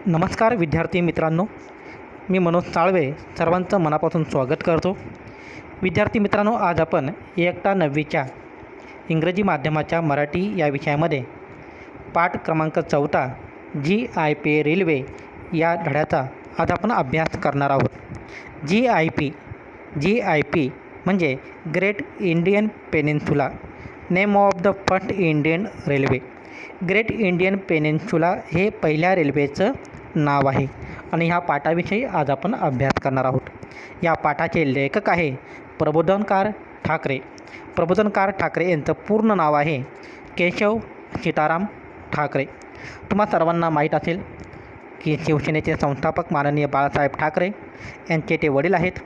नमस्कार विद्यार्थी मित्रांनो, मी मनोज साळवे सर्वांचं मनापासून स्वागत करतो. विद्यार्थी मित्रांनो, आज आपण इयत्ता 9वीच्या इंग्रजी माध्यमाच्या मराठी या विषयामध्ये पाठ क्रमांक 14 GIP रेल्वे या धड्याचा आज आपण अभ्यास करणार आहोत. GIP म्हणजे great Indian peninsula, name of the first Indian railway. Great Indian peninsula हे पहिल्या रेल्वेचं नाव आहे आणि ह्या पाठाविषयी आज आपण अभ्यास करणार आहोत. या पाठाचे लेखक आहे प्रबोधनकार ठाकरे. प्रबोधनकार ठाकरे यांचं पूर्ण नाव आहे केशव सीताराम ठाकरे. तुम्हा सर्वांना माहीत असेल की शिवसेनेचे संस्थापक माननीय बाळासाहेब ठाकरे यांचे ते वडील आहेत.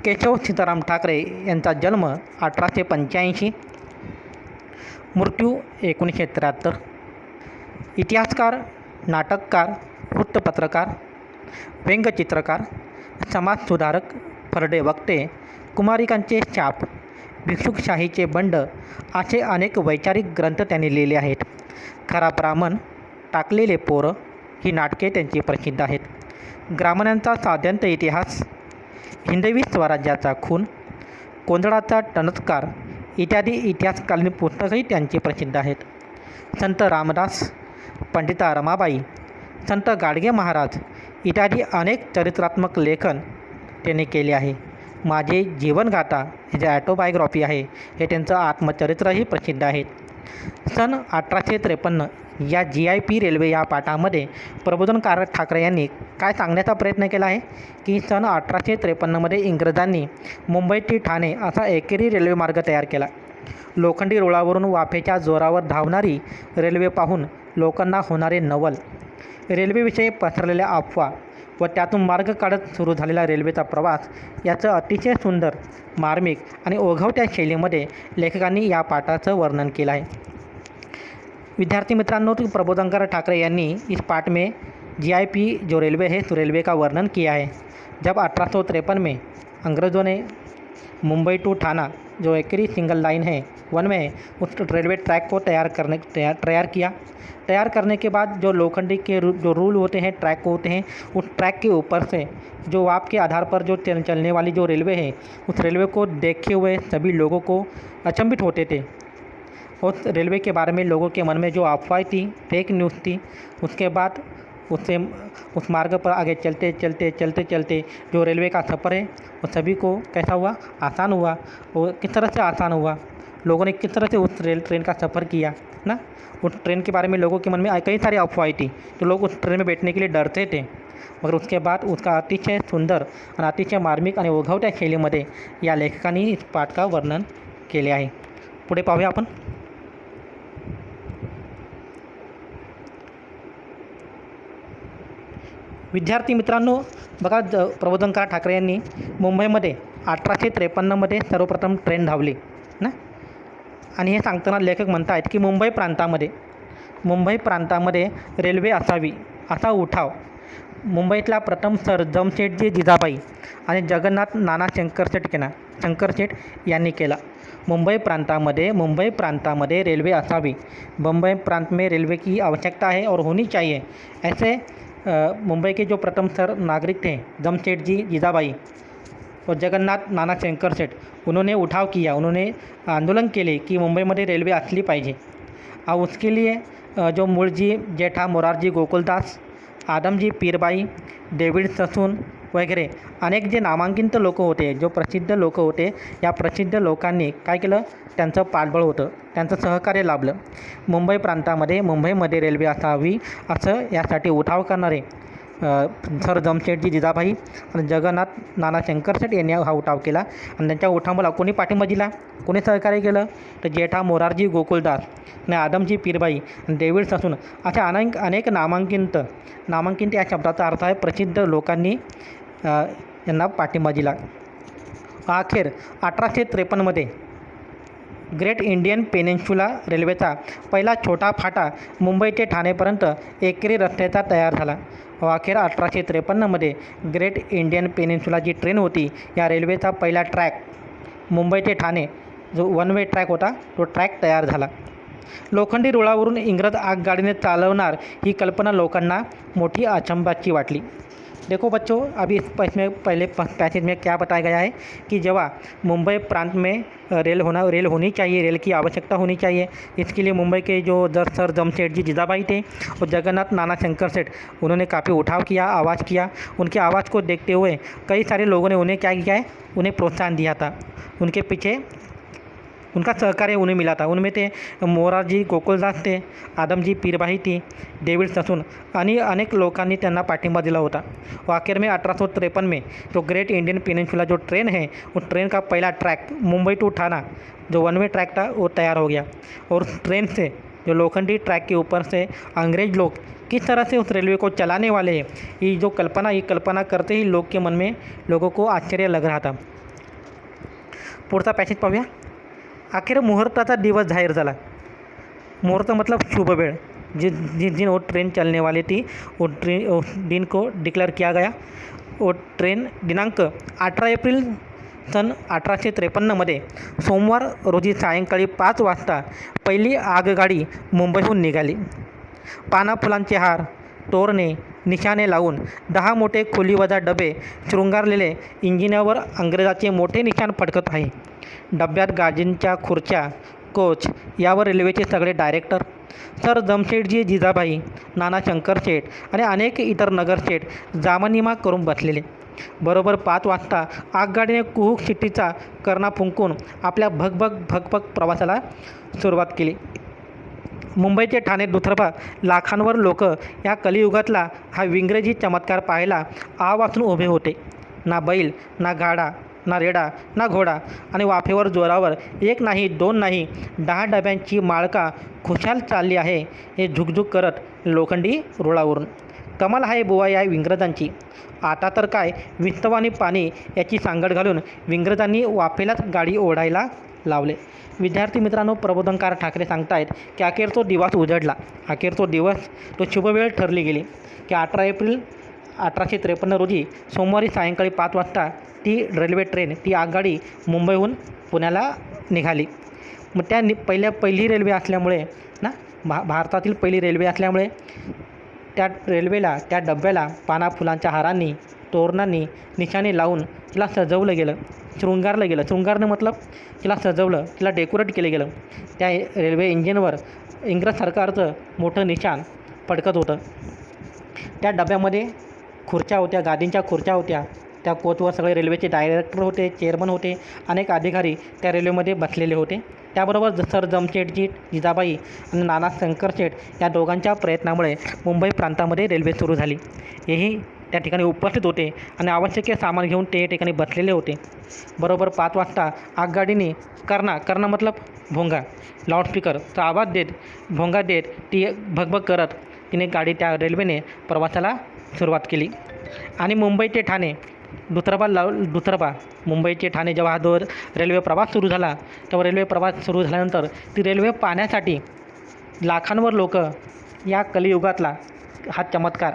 केशव सीताराम ठाकरे यांचा जन्म 1885, मृत्यू 1973. इतिहासकार, नाटककार, वृत्तपत्रकार, व्यंगचित्रकार, समाजसुधारक, फरडे वक्ते, कुमारिकांचे शाप, भिक्षुकशाहीचे बंड असे अनेक वैचारिक ग्रंथ त्यांनी लिहिले आहेत. खरा ब्राह्मण, टाकलेले पोरं ही नाटके त्यांची प्रसिद्ध आहेत. ग्रामणांचा साध्यंत इतिहास, हिंदवी स्वराज्याचा खून, कोंदळाचा टणत्कार इत्यादी इतिहासकालीन पुस्तकंही त्यांची प्रसिद्ध आहेत. संत रामदास, पंडिता रमाबाई, संत गाडगे महाराज इत्यादी अनेक चरित्रात्मक लेखन त्यांनी केले आहे. माझे जीवनगाथा हे जे ॲटोबायोग्राफी आहे हे त्यांचं आत्मचरित्रही प्रसिद्ध आहे. सन 1853 या GIP रेल्वे या पाठामध्ये प्रबोधनकार ठाकरे यांनी काय सांगण्याचा प्रयत्न केला आहे की सन 1853मध्ये इंग्रजांनी मुंबई ते ठाणे असा एकेरी रेल्वेमार्ग तयार केला. लोखंडी रुळावरून वाफेच्या जोरावर धावणारी रेल्वे पाहून लोकांना होणारे नवल, रेल्वेविषयी पसरलेल्या अफवा व त्यातून मार्ग काढत सुरू झालेला रेल्वेचा प्रवास याचं अतिशय सुंदर, मार्मिक आणि ओघवत्या शैलीमध्ये लेखकांनी या पाठाचं वर्णन केलं आहे. विद्यार्थी मित्रांनो, प्रबोधनकार ठाकरे यांनी इस पाठ में GIP जो रेलवे है उस रेलवे का वर्णन किया है. जब 1853 में अंग्रेज़ों ने मुंबई टू ठाना जो एकरी सिंगल लाइन है, वन में है, उस रेलवे ट्रैक को तैयार करने के बाद जो लोखंडी के जो रूल होते हैं, ट्रैक होते हैं, उस ट्रैक के ऊपर से जो वाप के आधार पर जो चलने वाली जो रेलवे है, उस रेलवे को देखे हुए सभी लोगों को अचंभित होते थे. उस रेलवे के बारे में लोगों के मन में जो अफवाह थी, फेक न्यूज़ थी, उसके बाद उस मार्ग पर आगे चलते जो रेलवे का सफ़र है वो सभी को कैसा हुआ, आसान हुआ. वो किस तरह से आसान हुआ, लोगों ने किस तरह से उस ट्रेन का सफ़र किया ना. उस ट्रेन के बारे में लोगों के मन में कई सारी अफवाहें थी, तो लोग उस ट्रेन में बैठने के लिए डरते थे. मगर उसके बाद उसका अतिशय सुंदर आणि अतिशय मार्मिक आणि ओघवत्या शैलीमध्ये या लेखकांनी इस पाठ का वर्णन केले आहे. पुढे पाहूया आपण. विद्यार्थी मित्रांनो, बघा, प्रबोधनकार ठाकरे यांनी मुंबईमध्ये 1853मध्ये सर्वप्रथम ट्रेन धावली ना. आणि हे सांगताना लेखक म्हणत आहेत की मुंबई प्रांतामध्ये रेल्वे असावी असा उठाव मुंबईतला प्रथम सर जमशेटजी जिजाबाई आणि जगन्नाथ नाना शंकरशेठ यांनी केला. मुंबई प्रांतामध्ये रेलवे असावी. मुंबई प्रांत में रेलवे की आवश्यकता है और होनी चाहिए. ऐसे मुंबई के जो प्रथम सर नागरिक थे जमशेटजी जिजाबाई और जगन्नाथ नाना शंकरशेठ, उन्होंने उठाव किया, उन्होंने आंदोलन केले की मुंबईमध्ये रेल्वे असली पाहिजे. और उसके लिए जो मूळजी जेठा मोरारजी गोकुलदास, आदमजी पीरबाई, डेव्हिड ससून वगैरे अनेक जे नामांकित लोक होते, जो प्रसिद्ध लोक होते, या प्रसिद्ध लोकांनी काय केलं, त्यांचं पाठबळ होतं, त्यांचं सहकार्य लाभलं. मुंबईमध्ये रेल्वे असावी असं यासाठी उठाव करणारे सर जमशेटजी जिजाबाई आणि जगन्नाथ नाना शंकरशेठ यांनी हा उठाव केला. आणि त्यांच्या उठावाला कोणी पाठिंबा दिला, कोणी सहकार्य केलं, तर जेठा मोरारजी गोकुलदास आणि आदमजी पीरबाई आणि डेव्हिड ससून अशा अनेक नामांकित या शब्दाचा अर्थ आहे प्रसिद्ध लोकांनी यांना पाठिंबा दिला. अखेर 1853मध्ये ग्रेट इंडियन पेनिन्सुला रेल्वेचा पहिला छोटा फाटा मुंबई ते ठाणेपर्यंत एकेरी रस्त्याचा तयार झाला. अखेर 1853मध्ये ग्रेट इंडियन पेनिन्सुला जी ट्रेन होती, या रेल्वेचा पहिला ट्रॅक मुंबई ते ठाणे जो वन वे ट्रॅक होता, तो ट्रॅक तयार झाला. लोखंडी रुळावरून इंग्रज आगगाडीने चालवणार ही कल्पना लोकांना मोठी अचंबाची वाटली। देखो बच्चों, अभी इसमें पहले पैसेज में क्या बताया गया है कि जवा मुंबई प्रांत में रेल होनी चाहिए, रेल की आवश्यकता होनी चाहिए। इसके लिए मुंबई के जो सर जमशेदजी जीजाबाई थे और जगन्नाथ नाना शंकर सेठ, उन्होंने काफ़ी उठाव किया, आवाज़ किया। उनके आवाज़ को देखते हुए कई सारे लोगों ने उन्हें क्या किया है, उन्हें प्रोत्साहन दिया था। उनके पीछे उनका सहकार्य उन्हें मिला था। उनमें थे मोरारजी गोकुलदास थे, आदमजी पीरबाई थी, डेव्हिड ससून आणि अनेक लोकांनी त्यांना पाठिंबा दिला होता। और आखिर में 1853 में जो ग्रेट इंडियन पेनिनसुला जो ट्रेन है, उस ट्रेन का पहला ट्रैक मुंबई टू थाना जो वन वे ट्रैक था वो तैयार हो गया। और उस ट्रेन से जो लोखंडी ट्रैक के ऊपर से अंग्रेज लोग किस तरह से उस रेलवे को चलाने वाले हैं, ये कल्पना करते ही लोग के मन में लोगों को आश्चर्य लग रहा था। पुढचा पॅसेज पाहूया। अखेर मुहूर्ताचा दिवस जाहीर झाला। मुहूर्त मतलब शुभ वेळ। जिस दिन वो ट्रेन चलने वाली थी, उस दिन को डिक्लेयर किया गया। वो ट्रेन दिनांक 18 एप्रिल सन 1853 सोमवार रोजी सायंकाळी 5 वाजता पहिली आगगाडी मुंबईहून निघाली। पाना फुलांचे हार, तोरणे, निशाणे लावून 10 मोठे खोलीवजा डबे शृंगारलेले इंजिनावर अंग्रेजाचे मोठे निशाण फडकत आहे। डब्यात गादींच्या खुर्च्या, कोच यावर रेल्वेचे सगळे डायरेक्टर, सर जमशेदजी जिजाबाई, नाना शंकर शेठ आणि अनेक इतर नगरसेठ जामनिमा करून बसलेले। बरोबर 5 वाजता आगगाडीने कुहूक शिट्टीचा करणा फुंकून आपल्या भगभग प्रवासाला सुरुवात केली। मुंबई ते ठाणे दुतर्फा लाखांवर लोक या कलियुगातला हा विंग्रजी चमत्कार पाहायला आवासून उभे होते। ना बैल, ना गाडा, ना रेडा, ना घोडा आणि वाफेवर जोरावर 1 नाही 2 नाही 10 डब्यांची माळका खुशाल चालली आहे हे झुकझुक करत लोखंडी रुळावरून। कमाल आहे बुवा या इंग्रजांची। आता तर काय विस्तव आणि पाणी याची सांगड घालून इंग्रजांनी वाफेलाच गाडी ओढायला लावले। विद्यार्थी मित्रांनो, प्रबोधनकार ठाकरे सांगतायत की अखेर तो दिवस उजडला, अखेर तो दिवस तो शुभवेळ ठरली गेली की 18 एप्रिल 1853 रोजी सोमवारी सायंकाळी 5 वाजता ती रेल्वे ट्रेन, ती आगगाडी मुंबईहून पुण्याला निघाली। मग त्या पहिली रेल्वे असल्यामुळे ना, भारतातील पहिली रेल्वे असल्यामुळे त्या रेल्वेला, त्या डब्याला पाना फुलांच्या हारांनी, तोरणांनी निशाणे लावून तिला सजवलं गेलं, शृंगारलं गेलं। शृंगारनं मतलब तिला सजवलं, तिला डेकोरेट केलं गेलं। त्या रेल्वे इंजिनवर इंग्रज सरकारचं मोठं निशाण फडकत होतं। त्या डब्यामध्ये खुर्च्या होत्या, गादींच्या खुर्च्या होत्या। त्या कोचवर सगळे रेल्वेचे डायरेक्टर होते, चेअरमन होते, अनेक अधिकारी त्या रेल्वेमध्ये बसलेले होते। त्याबरोबर सर जमशेदजी जिजाबाई आणि नाना शंकर शेठ या दोघांच्या प्रयत्नामुळे मुंबई प्रांतामध्ये रेल्वे सुरू झाली। हेही त्या ठिकाणी उपस्थित होते आणि आवश्यक सामान घेऊन ते ठिकाणी बसलेले होते। बरोबर 5 वाजता आगगाडीने करणा मतलब भोंगा, लाऊडस्पीकरचा आवाज देत, भोंगा देत ती भगभग करत तिने गाडी, त्या रेल्वेने प्रवासाला सुरुवात केली। आणि मुंबई ते ठाणे दुतर्फा मुंबई ते ठाणे जेव्हा हा रेल्वे प्रवास सुरू झाला, तेव्हा रेल्वे प्रवास सुरू झाल्यानंतर ती रेल्वे पाहण्यासाठी लाखांवर लोक या कलियुगातला हा चमत्कार,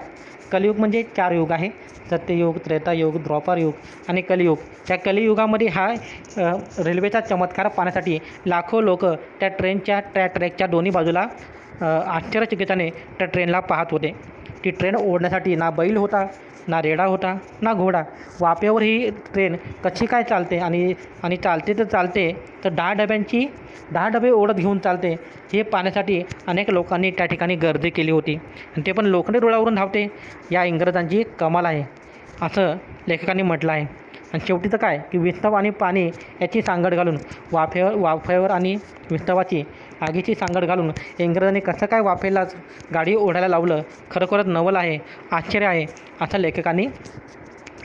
कलियुग म्हणजे 4 युग आहे, सत्ययुग, त्रेतायुग, द्वापारयुग आणि कलियुग। त्या कलियुगामध्ये हा रेल्वेचा चमत्कार पाहण्यासाठी लाखो लोक त्या ट्रॅकच्या दोन्ही बाजूला आश्चर्यचकिताने त्या ट्रेनला पाहत होते। ती ट्रेन ओढण्यासाठी ना बैल होता, ना रेडा होता, ना घोडा। वाफेवर ही ट्रेन कशी काय चालते आणि चालते तर 10 डबे ओढत घेऊन चालते, हे पाहण्यासाठी अनेक लोकांनी त्या ठिकाणी गर्दी केली होती। आणि ते पण लोखंडी रुळावरून धावते। या इंग्रजांची कमाल आहे असं लेखकांनी म्हटलं आहे। आणि शेवटी तर काय की विस्तव आणि पाणी याची सांगड घालून वाफेवर आणि विस्तवाची आगीची सांगड घालून इंग्रजांनी कसं काय वाफेलाच गाडी ओढायला लावलं, खरोखरच नवल आहे, आश्चर्य आहे असं लेखकांनी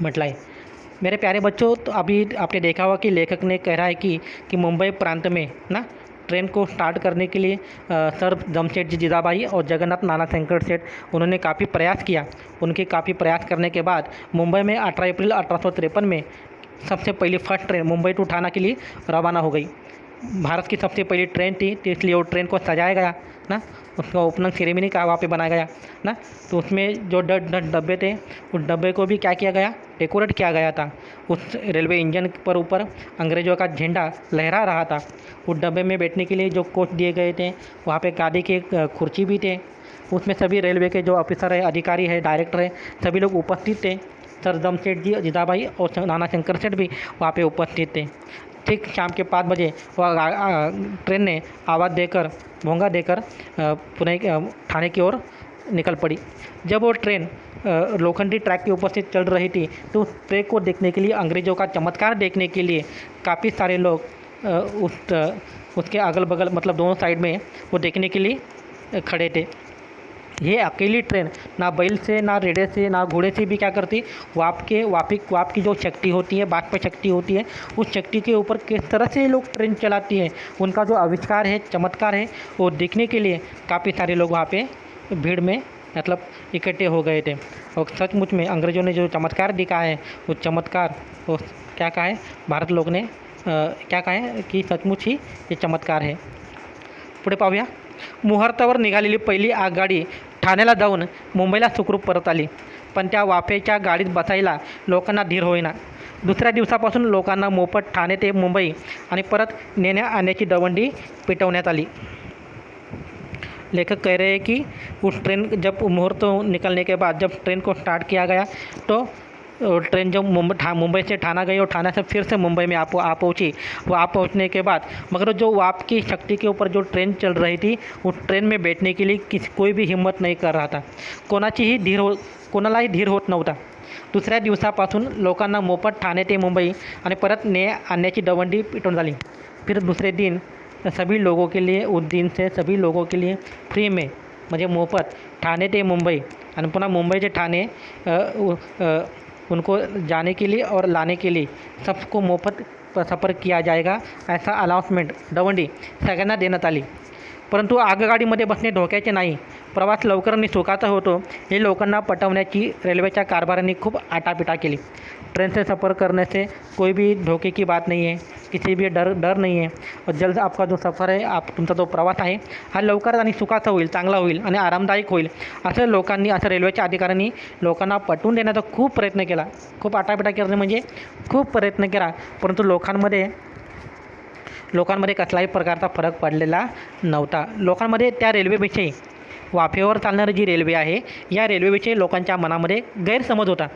म्हटलं आहे। मेरे प्यारे बच्चों, तो अभी आपने देखा होगा कि लेखक ने कह रहा है कि मुंबई प्रांत में ना ट्रेन को स्टार्ट करने के लिए सर जमशेदजी जिजाबाई और जगन्नाथ नाना शंकर सेठ उन्होंने काफ़ी प्रयास किया। उनके काफ़ी प्रयास करने के बाद मुंबई में 18 अप्रैल 1853 में सबसे पहली फर्स्ट ट्रेन मुंबई टू ठाना के लिए रवाना हो गई। भारत की सबसे पहली ट्रेन थी, तो इसलिए वो ट्रेन को सजाया गया ना, उसका ओपनिंग सेरेमनी का वहाँ पे बनाया गया ना। तो उसमें जो डब्बे थे, उस डब्बे को भी क्या किया गया, डेकोरेट किया गया था। उस रेलवे इंजन पर ऊपर अंग्रेज़ों का झंडा लहरा रहा था। उस डब्बे में बैठने के लिए जो कोच दिए गए थे, वहाँ पे गाड़ी के कुर्सी भी थे। उसमें सभी रेलवे के जो ऑफिसर है, अधिकारी है, डायरेक्टर है, सभी लोग उपस्थित थे। सर जमशेद जी, जीजाबाई और नाना शंकर सेठ भी वहाँ पे उपस्थित थे। ठीक शाम के 5 बजे वह ट्रेन ने आवाज़ देकर, भोंगा देकर ठाणे की ओर निकल पड़ी। जब वो ट्रेन लोखंडी ट्रैक के ऊपर से चल रही थी, तो उस ट्रैक को देखने के लिए, अंग्रेज़ों का चमत्कार देखने के लिए काफ़ी सारे लोग उसके अगल बगल, मतलब दोनों साइड में वो देखने के लिए खड़े थे। ये अकेली ट्रेन ना बैल से, ना रेड़े से, ना घोड़े से भी क्या करती, वाप की जो शक्ति होती है, बाष्प शक्ति होती है, उस शक्ति के ऊपर किस तरह से लोग ट्रेन चलाती है, उनका जो आविष्कार है, चमत्कार है, वो देखने के लिए काफ़ी सारे लोग वहाँ पे भीड़ में मतलब इकट्ठे हो गए थे। और सचमुच में अंग्रेज़ों ने जो चमत्कार दिखाया है, वो चमत्कार, वो क्या कहा है, भारत लोग ने क्या कहा है की सचमुच ही ये चमत्कार है। पुढे पाहूया। मुहूर्तावर निघालेली पहिली आगगाडी ठाण्याला जाऊन मुंबईला सुखरूप परत आली, पण त्या वाफेच्या गाडीत बसायला लोकांना धीर होईना। दुसऱ्या दिवसापासून लोकांना मोफत ठाणे ते मुंबई आणि परत नेण्या आणण्याची दवंडी पिटवण्यात आली। लेखक कह रहे हैं कि उस ट्रेन, जब मुहूर्त निकलने के बाद जब ट्रेन को स्टार्ट किया गया, तो ट्रेन जब मुंबई से ठाना गई और ठाना से फिर से मुंबई में आ पहुँची। वो आ पहुँचने के बाद मगर जो वाप की शक्ति के ऊपर जो ट्रेन चल रही थी, उस ट्रेन में बैठने के लिए कोई भी हिम्मत नहीं कर रहा था। कोणालाही धीर होत नव्हता। दुसऱ्या दिवसापासून लोकांना मोफत ठाणे ते मुंबई आणि परत आणण्याची दवंडी पिटून झाली। फिर दूसरे दिन सभी लोगों के लिए, उस दिन से सभी लोगों के लिए फ्री में, म्हणजे मोफत ठाणे ते मुंबई आणि पुन्हा मुंबई से ठाणे उनको जाने के लिए और लाने के लिए सबको मुफ्त सफ़र किया जाएगा, ऐसा अनाउन्समेंट, दवंडी सगळ्यांना देण्यात आली। परंतु आगगाडीमध्ये बसणे धोक्याचे नाही, प्रवास लवकर आणि सुखाचा होतो, हे लोकांना पटवण्याची रेल्वेच्या कारभाऱ्यांनी खूप आटापिटा केली। ट्रेन से सफ़र करने से कोई भी धोखे की बात नहीं है, किसी भी डर नहीं है, और जल्द आपका जो सफ़र है, तुमचा जो प्रवास आहे, हा लवकर आणि सुखाचा होईल, चांगला होईल आणि आरामदायक होईल, असं लोकांनी, असं रेल्वेच्या अधिकाऱ्यांनी लोकांना पटवून देण्याचा खूप प्रयत्न केला। खूप आटापिटा करणे म्हणजे खूप प्रयत्न केला, परंतु लोकांमध्ये कसलाही प्रकारचा फरक पडलेला नव्हता। लोकांमध्ये त्या रेल्वेविषयी, वाफेवर चालणारी जी रेल्वे आहे, या रेल्वेविषयी लोकांच्या मनामध्ये गैरसमज होता।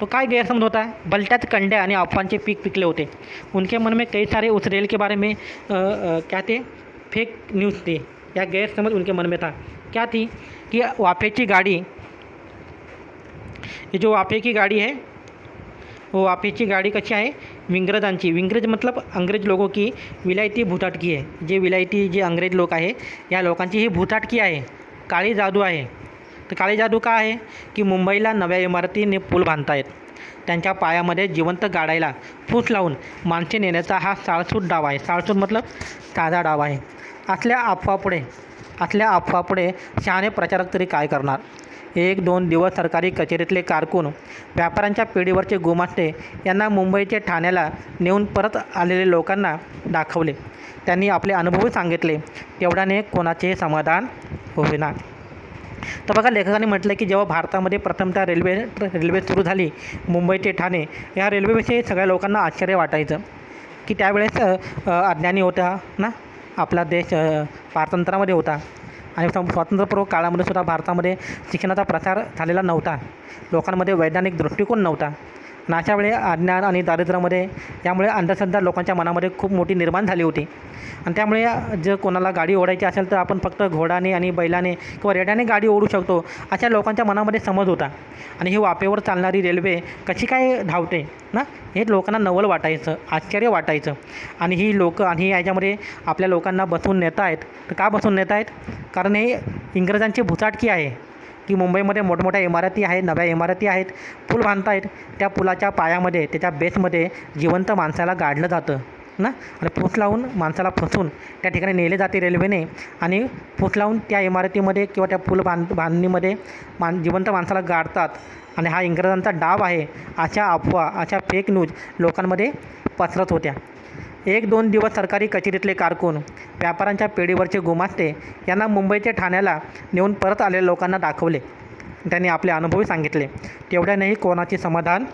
तो काय गैरसमझ होता, भलत्याच कंड्या आणि अफवांचे पीक पिकले होते। उनके मन में कई सारे उस रेल के बारे में क्या थे, फेक न्यूज़ थी, या गैरसमझ उनके मन में था। क्या थी कि वाफे की गाड़ी, ये जो वाफे की गाड़ी है, वो वाफेची गाड़ी कशी आहे, विंग्रजांची, विंग्रज मतलब अंग्रेज लोगों की विलायती भुताटकी आहे। जे विलायती, जे अंग्रेज लोक आहे, या लोकांची ही भुताटकी आहे, काळी जादू आहे। तर काळी जादू का आहे की मुंबईला नव्या इमारतीने पूल बांधतायत, त्यांच्या पायामध्ये जिवंत गाडायला फूस लावून माणसे नेण्याचा हा साळसूद डाव आहे। साळसूद मतलब साधा डाव आहे। असल्या अफवापुढे शहाणे प्रचारक तरी काय करणार। 1-2 दिवस सरकारी कचेरीतले कारकून, व्यापाऱ्यांच्या पिढीवरचे गुमास्ते यांना मुंबईचे ठाण्याला नेऊन परत आलेले लोकांना दाखवले। त्यांनी आपले अनुभव सांगितले, तेवढ्याने कोणाचे समाधान होईना। तर बघा, लेखकाने म्हटलं की जेव्हा भारतामध्ये प्रथमतः रेल्वे सुरू झाली, मुंबई ते ठाणे, या रेल्वेविषयी सगळ्या लोकांना आश्चर्य वाटायचं की त्यावेळेस अज्ञानी होता ना, आपला देश पारतंत्र्यामध्ये होता आणि स्वातंत्र्यपूर्व काळामध्ये सुद्धा भारतामध्ये शिक्षणाचा प्रसार झालेला नव्हता, लोकांमध्ये वैज्ञानिक दृष्टिकोन नव्हता। आणि अशा वेळी अज्ञान आणि दारिद्र्यामध्ये, यामुळे अंधश्रद्धा लोकांच्या मनामध्ये खूप मोठी निर्माण झाली होती। आणि त्यामुळे जर कोणाला गाडी ओढायची असेल तर आपण फक्त घोडाने आणि बैलाने किंवा रेड्याने गाडी ओढू शकतो, अशा लोकांच्या मनामध्ये समज होता। आणि ही वाफेवर चालणारी रेल्वे कशी काय धावते ना, हे लोकांना नवल वाटायचं, आश्चर्य वाटायचं। आणि ही लोकं, आणि ह्याच्यामध्ये आपल्या लोकांना बसवून नेत आहेत, तर का बसवून नेत आहेत, कारण हे इंग्रजांची भुताटकी आहे की मुंबईमध्ये मोठमोठ्या इमारती आहेत, नव्या इमारती आहेत, पूल बांधतायत, त्या पुलाच्या पायामध्ये, त्याच्या बेसमध्ये जिवंत माणसाला गाडलं जातं ना, आणि फूस लावून माणसाला फसवून त्या ठिकाणी नेले जाते रेल्वेने, आणि फूस लावून त्या इमारतीमध्ये किंवा त्या पूल बांधणीमध्ये जिवंत माणसाला गाडतात। आणि हा इंग्रजांचा डाव आहे, अशा अफवा, अशा फेक न्यूज लोकांमध्ये पसरत होत्या। 1-2 दिवस सरकारी कचेरीतले कारकून, व्यापाऱ्यांच्या पेढीवरचे गुमास्ते यांना मुंबई ते ठाण्याला नेऊन परत आलेल्या लोकांना दाखवले. त्यांनी आपले अनुभवही सांगितले. तेवढ्यानेही कोणाचे समाधान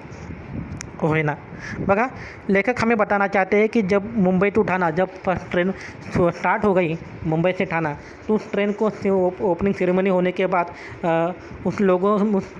होईना. बघा, लेखक हमें बताना चाहते हैं कि जब मुंबई टू ठाना, जब फर्स्ट ट्रेन स्टार्ट हो गई मुंबई से ठाना, तो उस ट्रेन को ओपनिंग सेरेमनी होने के बाद उस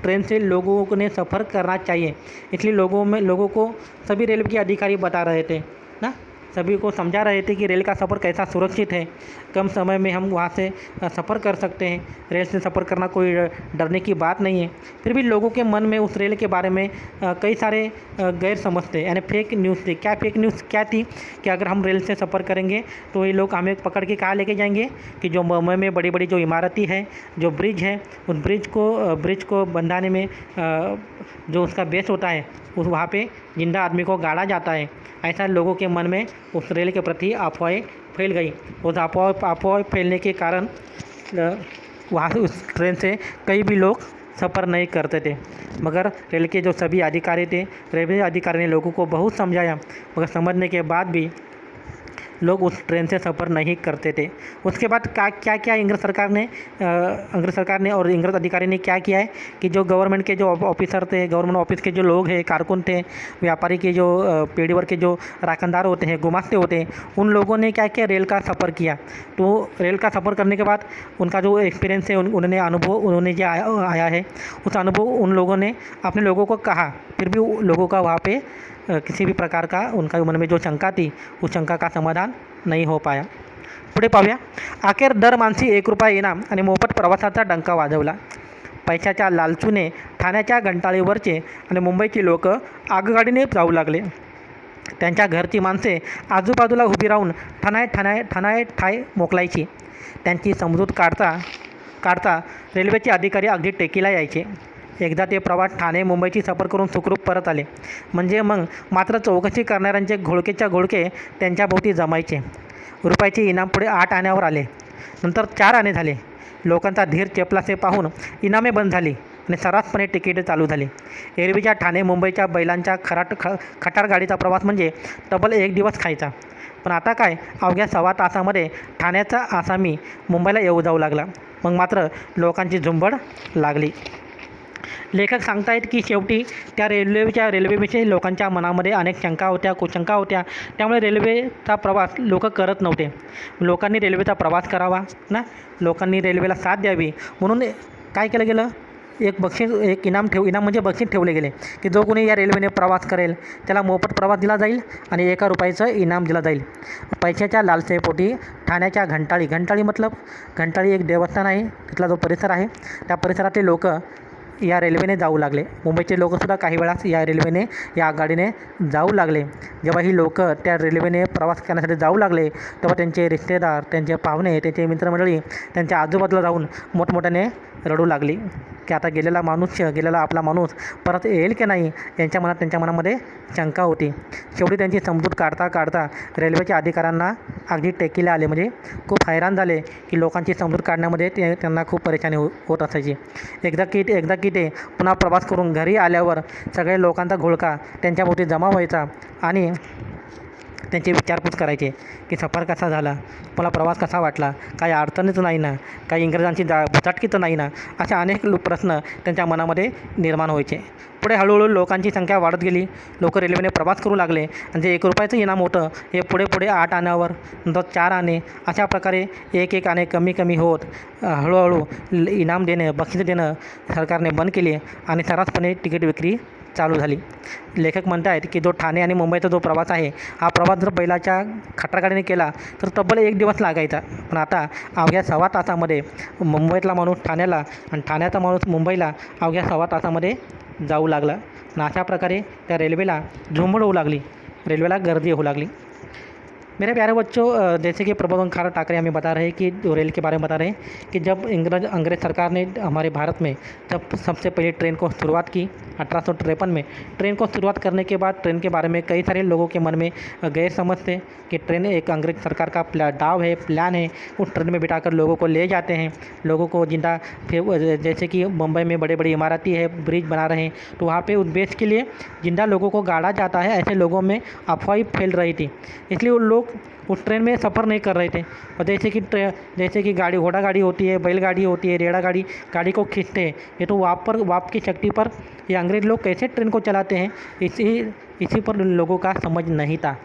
ट्रेन से लोगों ने सफ़र करना चाहिए, इसलिए लोगों को सभी रेलवे के अधिकारी बता रहे थे ना, सभी को समझा रहे थे कि रेल का सफ़र कैसा सुरक्षित है, कम समय में हम वहाँ से सफ़र कर सकते हैं, रेल से सफ़र करना कोई डरने की बात नहीं है. फिर भी लोगों के मन में उस रेल के बारे में कई सारे गैर समझ थे, यानी फेक न्यूज़ थे. फेक न्यूज़ क्या थी कि अगर हम रेल से सफ़र करेंगे तो ये लोग हमें पकड़ के कहाँ लेके जाएंगे कि जो मुंबई में बड़ी बड़ी जो इमारतें हैं, जो ब्रिज है, उस ब्रिज को बनाने में जो उसका बेस होता है उस वहाँ पे जिंदा आदमी को गाड़ा जाता है. ऐसा लोगों के मन में उस रेल के प्रति अफवाहें फैल गई. उस अफवाह फैलने के कारण वहाँ से उस ट्रेन से कई भी लोग सफ़र नहीं करते थे. मगर रेल के जो सभी अधिकारी थे, रेलवे अधिकारी ने लोगों को बहुत समझाया, मगर समझने के बाद भी लोग उस ट्रेन से सफ़र नहीं करते थे. उसके बाद क्या अंग्रेज़ सरकार ने और अंग्रेज़ अधिकारी ने क्या किया है कि जो गवर्नमेंट के जो ऑफिसर थे, गवर्नमेंट ऑफिस के जो लोग हैं, कारकुन थे, व्यापारी के जो पेड़ीवर के जो राखनदार होते हैं, गुमास्ते होते हैं, उन लोगों ने क्या किया, रेल का सफ़र किया. तो रेल का सफ़र करने के बाद उनका जो एक्सपीरियंस है, उन्होंने जो आया है, उस अनुभव उन लोगों ने अपने लोगों को कहा. फिर भी लोगों का वहाँ पे किसी भी प्रकार का उनका मन में जो शंका थी, उस शंका का समाधान नाही हो पाया. पुढे पाहूया. अखेर दर माणसी ₹1 इनाम आणि मोफत प्रवासाचा डंका वाजवला. पैशाच्या लालचूने ठाण्याच्या घंटाळीवरचे आणि मुंबईची लोक आगगाडीने जाऊ लागले. त्यांच्या घरची माणसे आजूबाजूला उभी राहून ठाय मोकलायची. त्यांची समजूत काढता रेल्वेचे अधिकारी अगदी टेकीला यायचे. एकदा ते प्रवास ठाणे मुंबईची सफर करून सुखरूप परत आले म्हणजे मग मात्र चौकशी करणाऱ्यांचे घोळकेच्या घोळके त्यांच्या भोवती जमायचे. रुपयाचे इनाम पुढे 8 आण्यावर आले, नंतर 4 आणे झाले. लोकांचा धीर चेपलासे पाहून इनामे बंद झाली आणि सर्रासपणे तिकीटे चालू झाली. एरवीच्या ठाणे मुंबईच्या बैलांच्या खटार गाडीचा प्रवास म्हणजे तब्बल 1 दिवस खायचा. पण आता काय, अवघ्या 1.25 तासामध्ये ठाण्याचा आसामी मुंबईला येऊ जाऊ लागला. मग मात्र लोकांची झुंबड लागली. लेखक सांगतायत की शेवटी त्या रेल्वेविषयी लोकांच्या मनामध्ये अनेक शंका होत्या, कुशंका होत्या. त्यामुळे रेल्वेचा प्रवास लोक करत नव्हते. लोकांनी रेल्वेचा प्रवास करावा ना, लोकांनी रेल्वेला साथ द्यावी म्हणून काय केलं गेलं, एक इनाम म्हणजे बक्षीस ठेवले गेले की जो कोणी या रेल्वेने प्रवास करेल त्याला मोफत प्रवास दिला जाईल आणि ₹1 इनाम दिला जाईल. पैशाच्या लालसेपोटी ठाण्याच्या घंटाळी मतलब घंटाळी एक देवस्थान आहे, तिथला जो परिसर आहे, त्या परिसरातले लोक या रेल्वेने जाऊ लागले. मुंबईचे लोकसुद्धा काही वेळास या आगगाडीने जाऊ लागले. जेव्हा ही लोक त्या रेल्वेने प्रवास करण्यासाठी जाऊ लागले तेव्हा त्यांचे रिश्तेदार, त्यांचे पाहुणे, त्यांचे मित्रमंडळी त्यांच्या आजूबाजूला जाऊन मोठमोठ्याने रडू लागली की आता गेलेला आपला माणूस परत येईल की नाही, त्यांच्या मनामध्ये शंका होती. शेवटी त्यांची समजूत काढता रेल्वेच्या अधिकाऱ्यांना अगदी टेकीला आले. म्हणजे खूप हैराण झाले की लोकांची समजूत काढण्यामध्ये त्यांना खूप परेशानी होत असायची. एकदा की ते पुन्हा प्रवास करून घरी आल्यावर सगळे लोकांचा घोळका त्यांच्याभोवती जमा व्हायचा आणि त्यांची विचारपूस करायचे की सफर कसा झाला, मला प्रवास कसा वाटला, काही अडचणीच नाही ना, काही इंग्रजांची बुचाटकी तर नाही ना, अशा अनेक प्रश्न त्यांच्या मनामध्ये निर्माण व्हायचे. पुढे हळूहळू लोकांची संख्या वाढत गेली. लोक रेल्वेने प्रवास करू लागले आणि जे ₹1 इनाम होतं हे पुढे 8 आण्यावर, नंतर 4 आणे, अशा प्रकारे एक आणे कमी होत हळूहळू इनाम बक्षीस देणं सरकारने बंद केले आणि सर्रासपणे तिकीट विक्री चालू झाली. लेखक म्हणत आहेत की जो ठाणे आणि मुंबईचा जो प्रवास आहे, हा प्रवास जर बैलाच्या खटारगाडीने केला तर तब्बल 1 दिवस लागायचा. पण आता अवघ्या 1.25 तासामध्ये मुंबईतला माणूस ठाण्याला आणि ठाण्याचा माणूस मुंबईला अवघ्या 1.25 तासामध्ये जाऊ लागला. आणि अशा प्रकारे त्या रेल्वेला झुंबड होऊ लागली, रेल्वेला गर्दी होऊ लागली. मेरे प्यारे बच्चों, जैसे कि प्रबोधन खारा ठाकरे हमें बता रहे हैं कि जो रेल के बारे में बता रहे हैं कि जब अंग्रेज़ सरकार ने हमारे भारत में जब सबसे पहले ट्रेन को शुरुआत की 1853 में, ट्रेन को शुरुआत करने के बाद ट्रेन के बारे में कई सारे लोगों के मन में गैर समझ थे कि ट्रेन एक अंग्रेज़ सरकार का डाव है, प्लान है। उस ट्रेन में बिठाकर लोगों को ले जाते हैं, लोगों को जिंदा, फिर जैसे कि मुंबई में बड़े बड़ी इमारतें है, ब्रिज बना रहे हैं, तो वहाँ पे उद्देश्य के लिए जिंदा लोगों को गाड़ा जाता है, ऐसे लोगों में अफवाह फैल रही थी। इसलिए उन लोग उस ट्रेन में सफ़र नहीं कर रहे थे। और जैसे कि गाड़ी, घोड़ा गाड़ी होती है, बैलगाड़ी होती है, रेड़ा गाड़ी, गाड़ी को खींचते हैं, ये तो वाप की शक्ति पर ये अंग्रेज़ लोग कैसे ट्रेन को चलाते हैं, इसी पर लोगों का समझ नहीं था,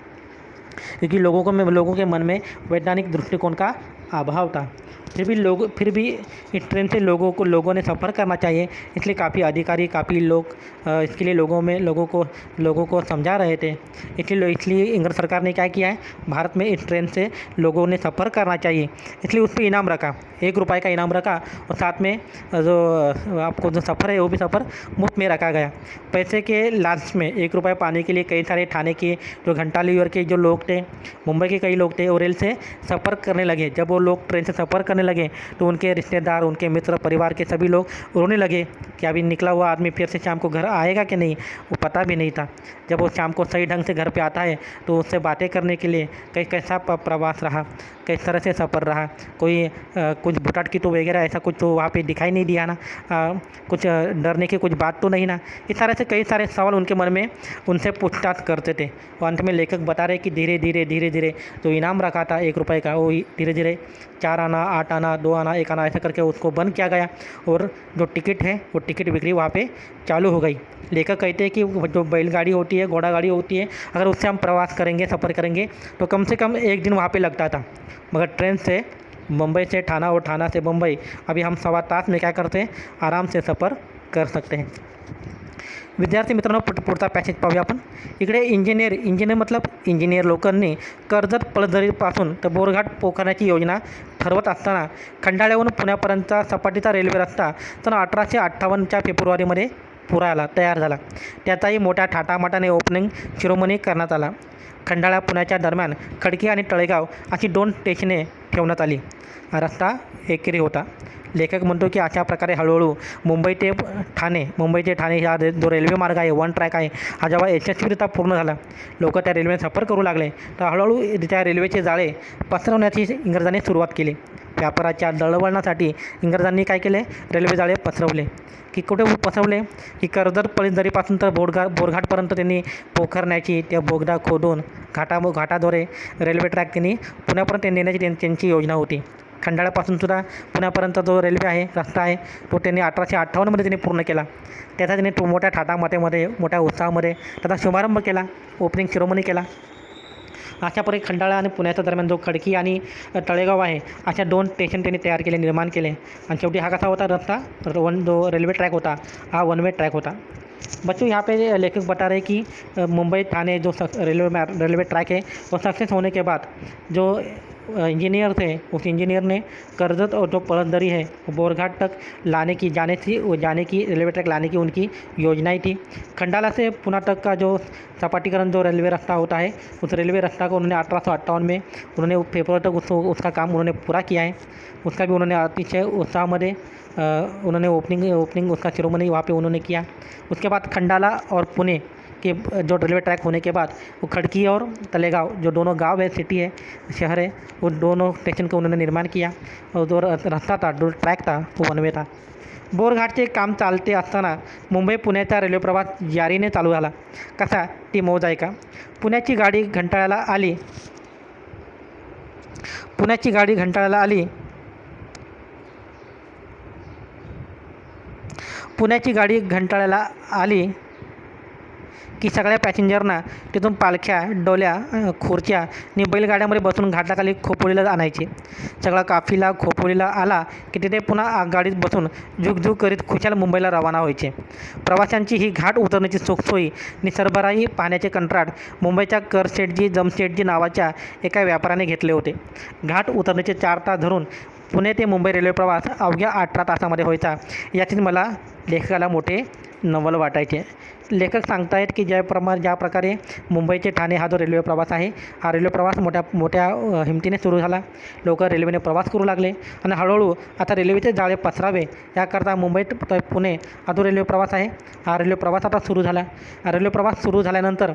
क्योंकि लोगों के मन में वैज्ञानिक दृष्टिकोण का अभाव था। फिर भी इस ट्रेन से लोगों ने सफ़र करना चाहिए, इसलिए काफ़ी अधिकारी, काफ़ी लोग इसके लिए लोगों को समझा रहे थे। इसलिए अंग्रेज़ सरकार ने क्या किया है, भारत में इस ट्रेन से लोगों ने सफ़र करना चाहिए, इसलिए उस पर इनाम रखा, ₹1 का इनाम रखा, और साथ में जो आपको जो सफ़र है वो भी सफ़र मुफ्त में रखा गया। पैसे के लालच में ₹1 पाने के लिए कई सारे ठाणे के जो घंटाली और के जो लोग थे, मुंबई के कई लोग थे, वो रेल से सफ़र करने लगे। जब वो लोग ट्रेन से सफ़र करने लगे तो उनके रिश्तेदार, उनके मित्र, परिवार के सभी लोग रोने लगे कि अभी निकला हुआ आदमी फिर से शाम को घर आएगा कि नहीं, वो पता भी नहीं था। जब वो शाम को सही ढंग से घर पे आता है तो उससे बातें करने के लिए कैसा प्रवास रहा, किस तरह से सफ़र रहा, कुछ भुटाट की तो वगैरह ऐसा कुछ तो वहाँ पे दिखाई नहीं दिया ना, कुछ डरने की कुछ बात तो नहीं ना। इस तरह से कई सारे सवाल उनके मन में उनसे पूछताछ करते थे। और अंत में लेखक बता रहे कि धीरे धीरे जो इनाम रखा था ₹1 का, वो धीरे धीरे 4 आना, 8 आना, 2 आना, 1 आना ऐसा करके उसको बंद किया गया, और जो टिकट है वो टिकट बिक्री वहाँ पे चालू हो गई। लेखक कहते हैं कि जो बैलगाड़ी होती है, घोड़ा गाड़ी होती है, अगर उससे हम प्रवास करेंगे, सफ़र करेंगे तो कम से कम 1 दिन वहाँ पे लगता था, मगर ट्रेन से मुंबई से ठाणा और ठाणा से मुंबई अभी हम सवा तास में क्या करते हैं, आराम से सफ़र कर सकते हैं। विद्यार्थी मित्रांनो, पुढचा पॅसेज पाहूया आपण. इकडे इंजिनियर लोकांनी कर्जत पळसदरीपासून तर बोरघाट पोखरण्याची योजना ठरवत असताना खंडाळ्याहून पुण्यापर्यंतचा सपाटीचा रेल्वे रस्ता सन 1858च्या फेब्रुवारीमध्ये तयार झाला. त्याचाही मोठ्या थाटामाटाने ओपनिंग शिरोमणी करण्यात आला. खंडाळा पुण्याच्या दरम्यान खडकी आणि तळेगाव अशी 2 स्टेशने ठेवण्यात आली. रस्ता एकेरी होता. लेखक म्हणतो की अशा प्रकारे हळूहळू मुंबई ते ठाणे हा जो रेल्वे मार्ग आहे, 1 ट्रॅक आहे, हा जेव्हा यशस्वीरित्या पूर्ण झाला, लोक त्या रेल्वेने सफर करू लागले, तर हळूहळू त्या रेल्वेचे जाळे पसरवण्याची इंग्रजांनी सुरुवात केली. व्यापाराच्या दळणवळणासाठी इंग्रजांनी काय केले, रेल्वे जाळे पसरवले. की कुठे पसरवले, की कर्जत पळसदरीपासून तर बोरघाटपर्यंत त्यांनी पोखरण्याची, त्या बोगदा खोदून घाटाद्वारे रेल्वे ट्रॅक त्यांनी पुण्यापर्यंत नेण्याची त्यांची योजना होती. खंडाळ्यापासूनसुद्धा पुण्यापर्यंत जो रेल्वे आहे, रस्ता आहे, तो त्यांनी 1858मध्ये त्यांनी पूर्ण केला. त्याचा त्यांनी मोठ्या थाटामाट्यामध्ये, मोठ्या उत्साहामध्ये त्याचा शुभारंभ केला, ओपनिंग शिरोमणी केला. अशा प्रकारे खंडाळा आणि पुण्याच्या दरम्यान जो खडकी आणि तळेगाव आहे, अशा 2 स्टेशन त्यांनी तयार केले, निर्माण केले. आणि शेवटी हा कसा होता रस्ता, जो रेल्वे ट्रॅक होता, हा 1 वे ट्रैक होता. बच्चों, यहाँ पे लेखक बता रहे कि मुंबई ठाणे जो रेलवे ट्रैक है, वो सक्सेस होने के बाद जो इंजीनियर थे, उस इंजीनियर ने कर्जत और जो पळसदरी है बोरघाट तक जाने की रेलवे ट्रैक लाने की उनकी योजनाएं थी. खंडाला से पुणे तक का जो सपाटीकरण जो रेलवे रास्ता होता है, उस रेलवे रास्ता को उन्होंने 1858 में उन्होंने फेब्रुआरी तक उसका काम उन्होंने पूरा किया है. उसका भी उन्होंने अतिशय उत्साहामध्ये उन्होंने ओपनिंग उसका शिरोमणि वहाँ पे उन्होंने किया. उसके बाद खंडाला और पुणे के जो रेलवे ट्रैक होने के बाद वो खड़की और तलेगांव जो दोनों गांव है, सिटी है, शहर है, उन दोनों स्टेशन का उन्होंने निर्माण किया. और जो रास्ता था, जो ट्रॅक था, वो 1 वे था. बोरघाटचे काम चालते असताना मुंबई पुण्याचा रेल्वे प्रवास जारीने चालू झाला. कसा, ती मौज आहे का. पुण्याची गाडी घंटाळ्याला आली. पुण्याची गाडी घंटाळ्याला आली की सगळ्या पॅसेंजरना तिथून पालख्या, डोल्या, खुर्च्या आणि बैलगाड्यामध्ये बसून घाटाखाली खोपोलीला आणायचे. सगळा काफिला खोपोलीला आला की तिथे पुन्हा गाडीत बसून झुकझुक करीत खुशाल मुंबईला रवाना व्हायचे. प्रवाशांची ही घाट उतरण्याची सुखसोयी आणि सरबराही पाहण्याचे कंत्राट मुंबईच्या जमशेटजी नावाच्या एका व्यापाऱ्याने घेतले होते. घाट उतरण्याचे 4 तास धरून पुणे ते मुंबई रेल्वे प्रवास अवघ्या 18 तासामध्ये व्हायचा. याचीच मला लेखकाला मोठे नवल वाटायचे. लेखक सांगतायत की ज्या प्रकारे मुंबई ते ठाणे हा जो रेल्वे प्रवास आहे, हा रेल्वे प्रवास मोठ्या हिमतीने सुरू झाला. लोक रेल्वेने प्रवास करू लागले आणि हळूहळू आता रेल्वेचे जाळे पसरावे याकरता मुंबई ते पुणे हा जो रेल्वे प्रवास आहे, हा रेल्वे प्रवास आता सुरू झाला. हा रेल्वे प्रवास सुरू झाल्यानंतर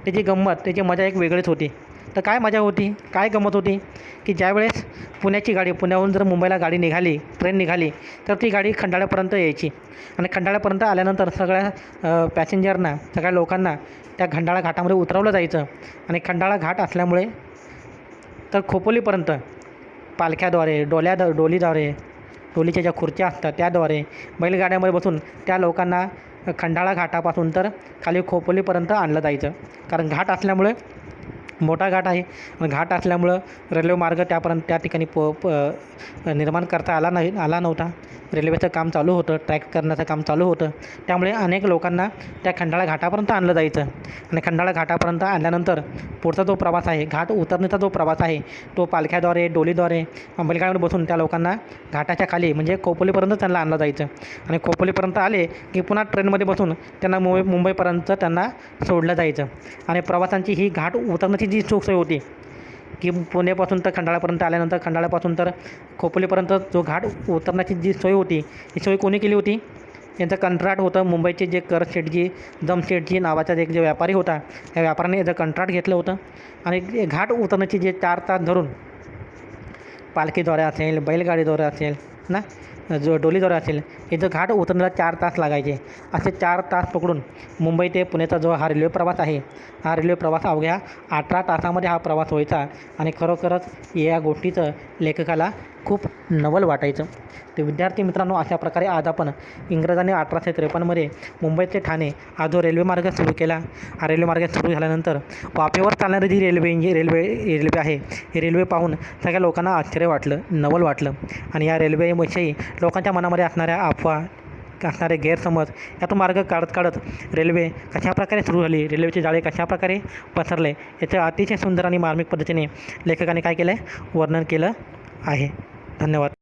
त्याची गंमत, त्याची मजा एक वेगळीच होती. तर काय मजा होती, काय गंमत होती की ज्यावेळेस पुण्याहून जर मुंबईला ट्रेन निघाली तर ती गाडी खंडाळ्यापर्यंत यायची आणि खंडाळ्यापर्यंत आल्यानंतर सगळ्या पॅसेंजरना, सगळ्या लोकांना त्या खंडाळा घाटामध्ये उतरवलं जायचं आणि खंडाळा घाट असल्यामुळे तर खोपोलीपर्यंत पालख्याद्वारे, डोलीच्या ज्या खुर्च्या असतात त्याद्वारे बैलगाड्यामध्ये बसून त्या लोकांना खंडाळा घाटापासून तर खाली खोपोलीपर्यंत आणलं जायचं. कारण घाट असल्यामुळे, मोठा घाट आहे आणि घाट असल्यामुळं रेल्वे मार्ग त्या ठिकाणी निर्माण करता आला नव्हता. रेल्वेचं काम चालू होतं, ट्रॅक करण्याचं काम चालू होतं. त्यामुळे अनेक लोकांना त्या खंडाळा घाटापर्यंत आणलं जायचं आणि खंडाळा घाटापर्यंत आणल्यानंतर पुढचा जो प्रवास आहे, घाट उतरण्याचा जो प्रवास आहे, तो पालख्याद्वारे, डोलीद्वारे, बैलगाडीवर बसून त्या लोकांना घाटाच्या खाली म्हणजे खोपोलीपर्यंत त्यांना आणलं जायचं आणि खोपोलीपर्यंत आले की पुन्हा ट्रेनमध्ये बसून त्यांना मुंबईपर्यंत त्यांना सोडलं जायचं. आणि प्रवासांची ही घाट उतरण्याची जी सोय होती की पुण्यापासून तर खंडाळ्यापर्यंत आल्यानंतर खंडाळ्यापासून तर खोपोलीपर्यंत जो घाट उतरण्याची जी सोय होती, ही सोय कोणी केली होती? यांचं कंत्राट होतं. मुंबईचे जे जमशेटजी नावाचा एक जे व्यापारी होता, त्या व्यापाऱ्याने याचं कंत्राट घेतलं होतं आणि घाट उतरण्याची जे 4 तास धरून पालखीद्वारे असेल, बैलगाडीद्वारे असेल ना, जो डोलीद्वारे असेल, हे जो घाट उतरण्याला 4 तास लागायचे. असे 4 तास पकडून मुंबई ते पुण्याचा जो हा रेल्वे प्रवास आहे, हा रेल्वे प्रवास अवघ्या 18 तासामध्ये हा प्रवास व्हायचा आणि खरोखरच या गोष्टीचं लेखकाला खूप नवल वाटायचं. तर विद्यार्थी मित्रांनो, अशा प्रकारे आज आपण इंग्रजांनी 1853मध्ये मुंबई ते ठाणे हा जो रेल्वे मार्ग सुरू केला, हा रेल्वे मार्ग सुरू झाल्यानंतर वाफेवर चालणारी जी रेल्वे आहे, ही रेल्वे पाहून सगळ्या लोकांना आश्चर्य वाटलं, नवल वाटलं आणि या रेल्वेविषयी लोकांच्या मनामध्ये असणाऱ्या अफवा, असणारे गैरसमज यातून मार्ग काढत रेल्वे कशाप्रकारे सुरू झाली, रेल्वेचे जाळे कशाप्रकारे पसरले, याचं अतिशय सुंदर आणि मार्मिक पद्धतीने लेखकाने काय केलं आहे, वर्णन केलं आहे. धन्यवाद.